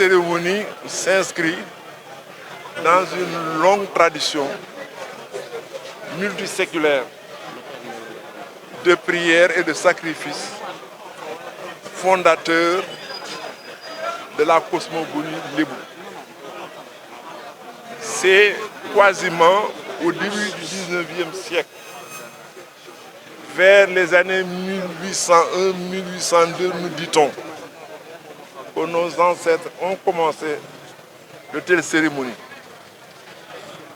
cérémonie s'inscrit dans une longue tradition multiséculaire de prières et de sacrifices fondateurs de la cosmogonie lébou. C'est quasiment au début du 19e siècle, vers les années 1801-1802, nous dit-on, que nos ancêtres ont commencé de telles cérémonies.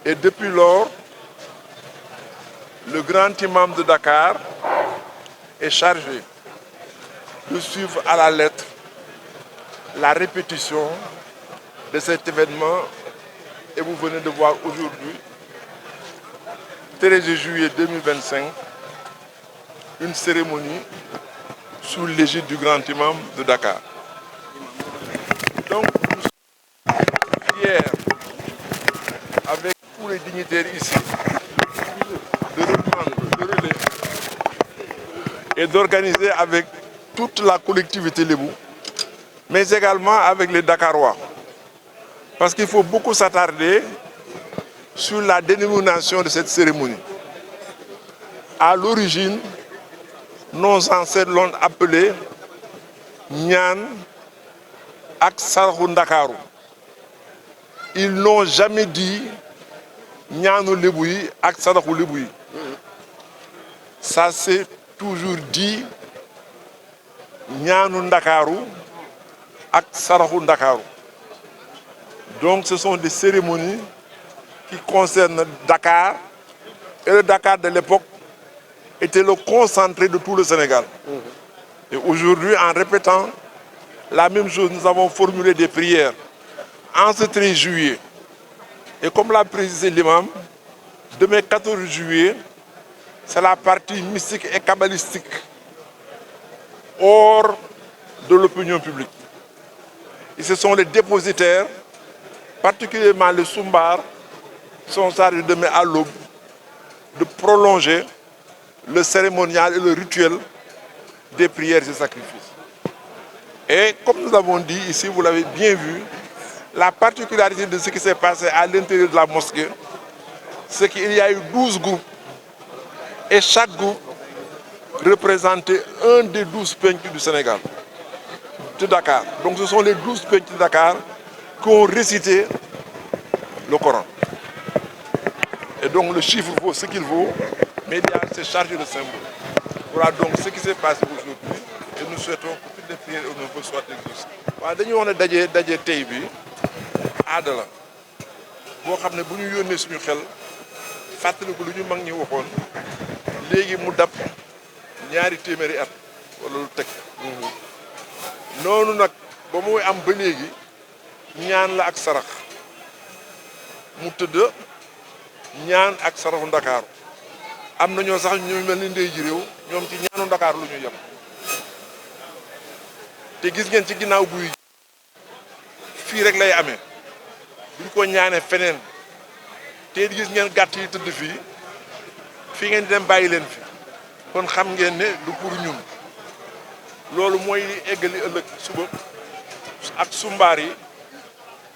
Et depuis lors, le grand imam de Dakar est chargé de suivre à la lettre la répétition de cet événement. Et vous venez de voir aujourd'hui, 13 juillet 2025, une cérémonie sous l'égide du grand imam de Dakar. Donc nous sommes fiers, avec tous les dignitaires ici, de reprendre le relais et d'organiser avec toute la collectivité lébou, mais également avec les Dakarois. Parce qu'il faut beaucoup s'attarder sur la dénomination de cette cérémonie. À l'origine, nos ancêtres l'ont appelé Nyan ak Saraxu Ndakaaru. Ils n'ont jamais dit Ñaanu Lébu yi ak Saraxu Lébu yi. Ça s'est toujours dit Ñaanu Ndakaaru ak Saraxu Ndakaaru. Donc ce sont des cérémonies qui concernent Dakar, et le Dakar de l'époque était le concentré de tout le Sénégal. Et aujourd'hui, en répétant la même chose, nous avons formulé des prières en ce 13 juillet. Et comme l'a précisé l'imam, demain 14 juillet, c'est la partie mystique et kabbalistique hors de l'opinion publique. Et ce sont les dépositaires, particulièrement les Soumbar, sont chargés demain à l'aube de prolonger le cérémonial et le rituel des prières et sacrifices. Et comme nous avons dit ici, vous l'avez bien vu, la particularité de ce qui s'est passé à l'intérieur de la mosquée, c'est qu'il y a eu 12 groupes et chaque groupe représentait un des 12 penkus du Sénégal, de Dakar. Donc ce sont les 12 penkus de Dakar qui ont récité le Coran. Et donc le chiffre vaut ce qu'il vaut, mais c'est chargé de symboles. Voilà donc ce qui s'est passé aujourd'hui et nous souhaitons que toutes les prières au niveau soient exaucées. waaw dañuy wax ne daje tey bi aada la boo xam ne bu ñu yónnee suñu xel fàttaliku lu ñu mag ñi waxoon léegi mu dab ñaari téeméeri at wala lu teg. noonu nag ba muy am ba léegi ñaan la ak sarax mu tëdd ñaan ak saraxu Ndakaaru am na ñoo sax ñu mel ni ndey ji réew ñoom ci ñaanu Ndakaaru lu ñu yem te gis ngeen ci ginnaaw buy fii rek lay amee duñ ko ñaane feneen te gis ngeen gàtt yi tëdd fii ngeen di dem bàyyi leen fi kon xam ngeen ne du pour ñun loolu mooy eggali ëllëg suba ak sumbaar yi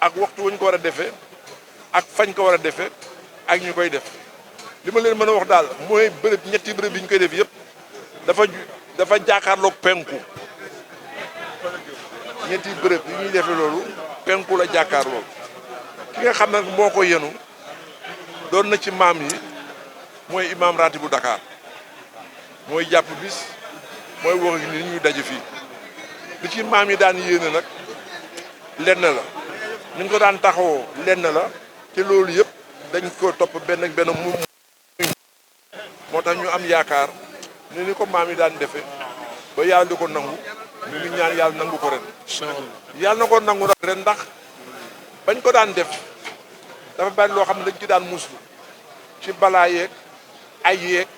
ak waxtu wañ ko war a defee ak fañ ko war a defee ak ñu koy def li ma leen mën a wax daal mooy bërëb ñetti bërëb yi ñu koy def yëpp dafa jàkkaarloog penku ñetti bërëb yi ñuy defee loolu penku la jàkkaarloog ki nga xam nag moo ko yenu doon na ci maam yi mooy imam ratibu Dakar mooy jàpp bis mooy wax ni ñuy daje fii li ci maam yi daan yéene nag lenn la ñu ko daan taxawoo lenn la te loolu yëpp dañ ko topp benn ak benn moo tax ñu am yaakaar ne ni ko maam yi daan defee ba yàlla di ko nangu ñu ngi ñaan yàlla nangu ko ren. yàlla na ko nangu nag ren ndax bañ ko daan def dafa bari loo xam ne dañ ci daan muslu ci balaa yeeg ay yeeg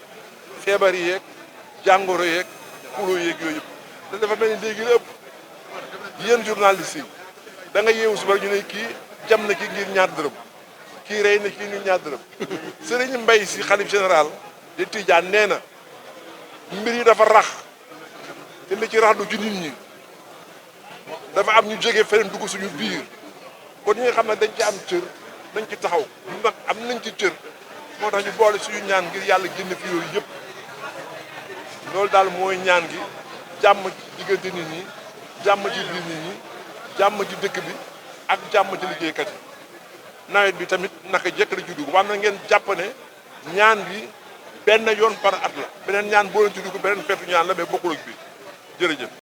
feebar yeeg jàngoro yeeg xuloo yeeg yooyu yëpp te dafa mel ni léegi la ëpp yéen journaliste yi da nga yeewu suba ñu ne kii jam na ki ngir ñaar dërëm kii rey na kii ngir ñaar dërëm Sëriñ Mbay Si xalif général de Tidiane nee na mbir yi dafa rax te li ci rax du ci nit ñi dafa am ñu jógee feneen dugg suñu biir kon ñi nga xam ne dañ ci am cër dañ ci taxaw ñu nag am nañ ci cër moo tax ñu boole suñu ñaan ngir yàlla génn fi yooyu yëpp loolu daal mooy ñaan gi jàmm ci diggante nit ñi jàmm ci biir nit ñi jàmm ci dëkk bi ak jàmm ci liggéeykat yi nawet bi tamit naka jekk la ci dugg war na ngeen jàpp ne ñaan bi benn yoon par at la beneen ñaan boo leen ci dugg beneen feetu ñaan la mais bokkul ak bi jërëjëf